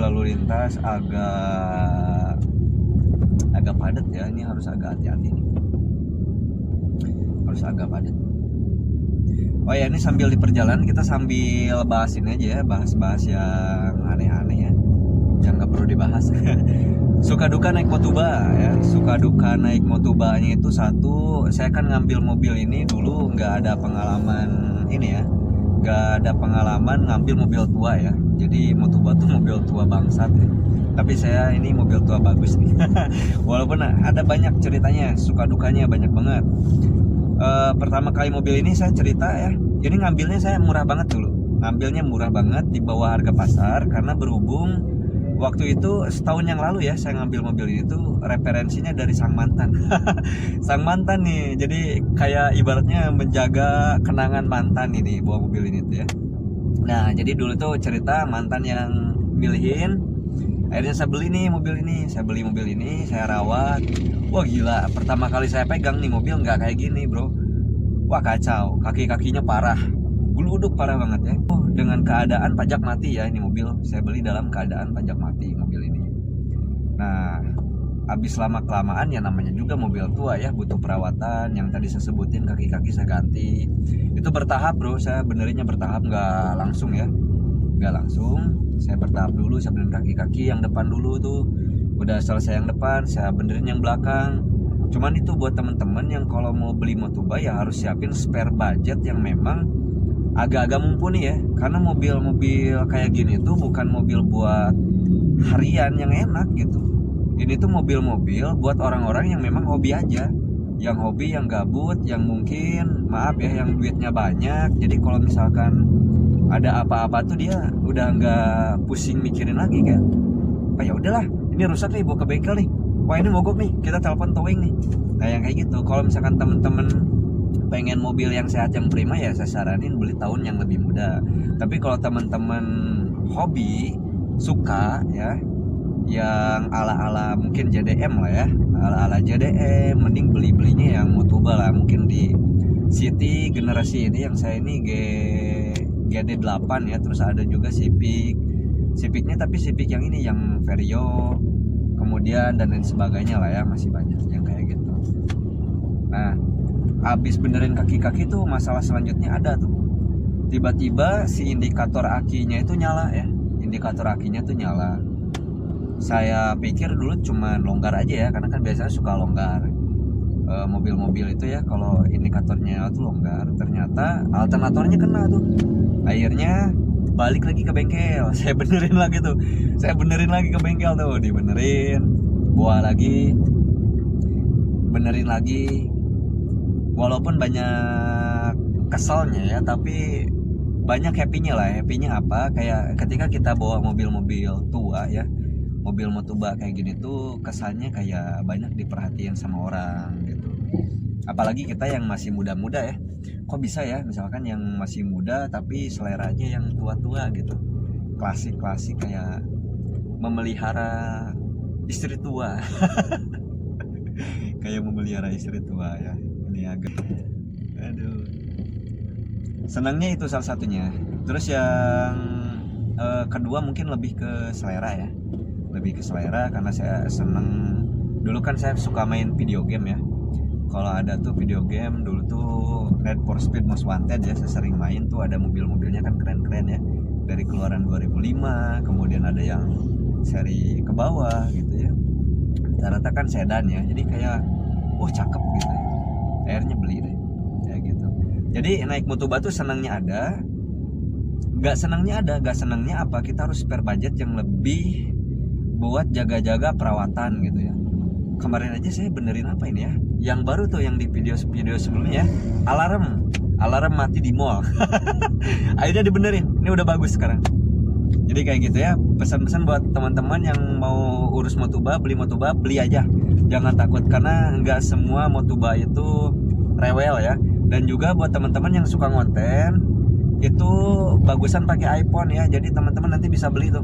lalu lintas agak padat ya. Ini harus agak hati-hati nih. Harus agak padat. Oh ya, ini sambil di perjalanan kita sambil bahasin aja ya, bahas-bahas yang aneh-aneh ya, yang nggak perlu dibahas. Suka duka naik Motuba ya. Suka duka naik Motubanya itu satu, saya kan ngambil mobil ini dulu nggak ada pengalaman ini ya, nggak ada pengalaman ngambil mobil tua ya. Jadi Motuba tuh mobil tua bangsat ya. Tapi saya ini mobil tua bagus nih. Walaupun ada banyak ceritanya, suka dukanya banyak banget. Pertama kali mobil ini saya cerita ya, jadi ngambilnya saya murah banget dulu. Ngambilnya murah banget di bawah harga pasar, karena berhubung waktu itu setahun yang lalu ya saya ngambil mobil ini tuh referensinya dari sang mantan. Sang mantan nih, jadi kayak ibaratnya menjaga kenangan mantan ini bawa mobil ini tuh ya. Nah jadi dulu tuh cerita mantan yang milihin, akhirnya saya beli nih mobil ini. Saya beli mobil ini, saya rawat. Wah gila, pertama kali saya pegang nih mobil nggak kayak gini bro. Wah kacau, kaki-kakinya parah, geluduk parah banget ya. Dengan keadaan pajak mati ya, ini mobil saya beli dalam keadaan pajak mati mobil ini. Nah habis lama kelamaan ya, namanya juga mobil tua ya, butuh perawatan. Yang tadi saya sebutin, kaki-kaki saya ganti. Itu bertahap bro, saya benerinnya bertahap, nggak langsung ya, nggak langsung. Saya bertahap dulu, saya benerin kaki-kaki yang depan dulu tuh. Udah selesai yang depan, saya benerin yang belakang. Cuman itu buat temen-temen yang kalau mau beli Motuba ya harus siapin spare budget yang memang agak-agak mumpuni ya. Karena mobil-mobil kayak gini tuh bukan mobil buat harian yang enak gitu. Ini tuh mobil-mobil buat orang-orang yang memang hobi aja, yang hobi, yang gabut, yang mungkin maaf ya, yang duitnya banyak. Jadi kalau misalkan ada apa-apa tuh dia udah nggak pusing mikirin lagi kan. Oh ya udahlah, ini rusak nih, bawa ke bengkel nih. Wah ini mogok nih, kita telepon towing nih. Nah yang kayak gitu. Kalau misalkan temen-temen pengen mobil yang sehat, yang prima, ya saya saranin beli tahun yang lebih muda. Tapi kalau temen-temen hobi, suka ya, yang ala-ala mungkin JDM lah ya, ala-ala JDM, mending belinya yang Motuba lah. Mungkin di City generasi ini yang saya ini GD8 ya, terus ada juga Civicnya, tapi Civic yang ini, yang Vario, kemudian dan lain sebagainya lah ya, masih banyak yang kayak gitu. Nah habis benerin kaki-kaki tuh masalah selanjutnya ada tuh, tiba-tiba si indikator akinya itu nyala ya, indikator akinya tuh nyala. Saya pikir dulu cuma longgar aja ya, karena kan biasanya suka longgar mobil-mobil itu ya, kalau indikatornya tuh longgar. Ternyata alternatornya kena tuh. Akhirnya balik lagi ke bengkel, saya benerin lagi ke bengkel tuh, dibenerin, bawa lagi, benerin lagi. Walaupun banyak keselnya ya, tapi banyak happy-nya lah. Happy-nya apa? Kayak ketika kita bawa mobil-mobil tua ya, mobil Motuba kayak gini tuh kesannya kayak banyak diperhatiin sama orang gitu. Apalagi kita yang masih muda-muda ya, kok bisa ya misalkan yang masih muda tapi seleranya yang tua-tua gitu, klasik-klasik, kayak memelihara istri tua. Kayak memelihara istri tua ya. Ini agak, aduh, senangnya itu salah satunya. Terus yang kedua mungkin lebih ke selera ya, lebih ke selera, karena saya seneng. Dulu kan saya suka main video game ya. Kalau ada tuh video game dulu tuh Need for Speed Most Wanted ya, saya sering main tuh. Ada mobil-mobilnya kan keren-keren ya, dari keluaran 2005. Kemudian ada yang seri ke bawah gitu ya, rata-rata kan sedan ya, jadi kayak cakep gitu ya. Akhirnya beli deh kayak gitu. Jadi naik Motuba tuh senangnya ada, gak senangnya apa, kita harus spare budget yang lebih buat jaga-jaga perawatan gitu ya. Kemarin aja saya benerin apa ini ya, yang baru tuh, yang di video sebelumnya, alarm mati di mall. Akhirnya dibenerin, ini udah bagus sekarang. Jadi kayak gitu ya, pesan-pesan buat teman-teman yang mau urus Motuba, beli aja, jangan takut, karena nggak semua Motuba itu rewel ya. Dan juga buat teman-teman yang suka ngonten, itu bagusan pakai iPhone ya. Jadi teman-teman nanti bisa beli tuh.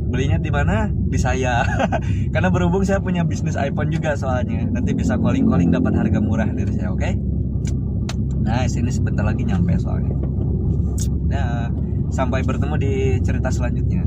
Belinya di mana? Di saya. Karena berhubung saya punya bisnis iPhone juga soalnya. Nanti bisa calling dapat harga murah dari saya, oke? Nah, sini sebentar lagi nyampe soalnya. Nah, sampai bertemu di cerita selanjutnya.